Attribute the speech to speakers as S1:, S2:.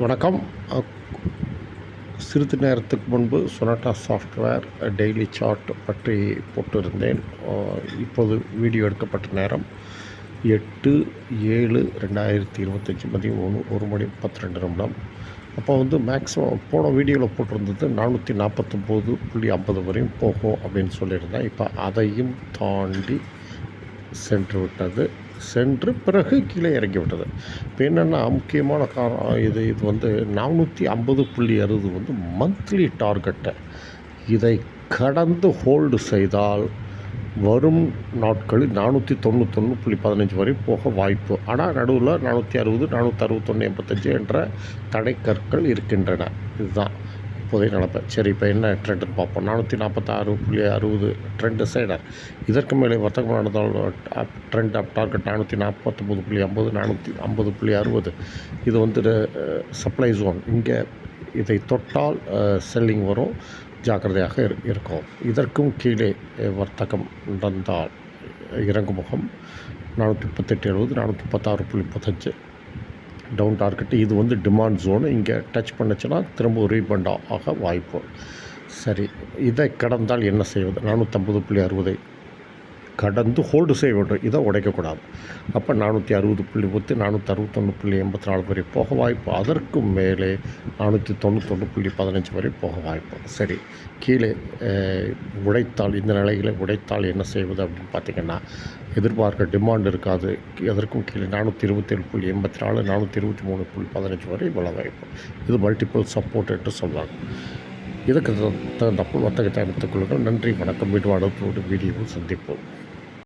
S1: வணக்கம். சிறிது நேரத்துக்கு முன்பு சொனாட்டா சாஃப்ட்வேர் டெய்லி சார்ட் பற்றி போட்டிருந்தேன். இப்போது வீடியோ எடுக்கப்பட்ட நேரம் 8/7/2025 மதியம் 1:32. அப்போ மேக்ஸிமம் போன வீடியோவில் போட்டிருந்தது 449.50 வரையும் போகும் அப்படின்னு சொல்லியிருந்தேன். இப்போ அதையும் தாண்டி சென்று பிறகு கீழே இறங்கிவிட்டது. இப்போ என்னென்னா முக்கியமான காரணம் இது 450.60 மந்த்லி டார்கெட்டை இதை கடந்து ஹோல்டு செய்தால் வரும் நாட்களில் 491.15 வரை போக வாய்ப்பு. ஆனால் நடுவில் 460, 461.85 என்ற தடைக்கற்கள் இருக்கின்றன. இதுதான் இப்போதைய நடப்பு. சரி, இப்போ என்ன ட்ரெண்டுன்னு பார்ப்போம். 446.60 ட்ரெண்டு சைடர். இதற்கு மேலே வர்த்தகம் நடந்தால் ட்ரெண்ட் அப் டார்கெட் 449.50, 450.60. இது சப்ளை ஜோன். இங்கே இதை தொட்டால் செல்லிங் வரும், ஜாக்கிரதையாக இருக்கும். இதற்கும் கீழே வர்த்தகம் நடந்தால் இறங்குமுகம் 438.70, 436.35 டவுன் டார்கெட்டு. இது டிமாண்ட் ஜோனு. இங்கே டச் பண்ணுச்சுன்னா திரும்ப ரீபண்ட் ஆக வாய்ப்பு. சரி, இதை கடந்தால் என்ன செய்வது? 450.60 கடந்து ஹோல்டு செய்ய வேண்டும். இதை உடைக்கக்கூடாது. அப்போ 460.10, 461.84 வரை போக வாய்ப்பு. அதற்கு மேலே 491.15 வரை போக வாய்ப்பு. சரி, கீழே உடைத்தால், இந்த நிலைகளை உடைத்தால் என்ன செய்வது அப்படின்னு பார்த்திங்கன்னா, எதிர்பார்க்க டிமாண்ட் இருக்காது. அதற்கும் கீழே 427.84, 423.15 வரை விழ வாய்ப்பு. இது மல்டிபிள் சப்போர்ட் என்று சொல்வாங்க. இதுக்கு தகுந்தப்போல் வர்த்தகத்தை அமைத்துக் கொள்ளுங்கள். நன்றி, வணக்கம். மீண்டும் அடுத்த வீடியோவில் சந்திப்போம்.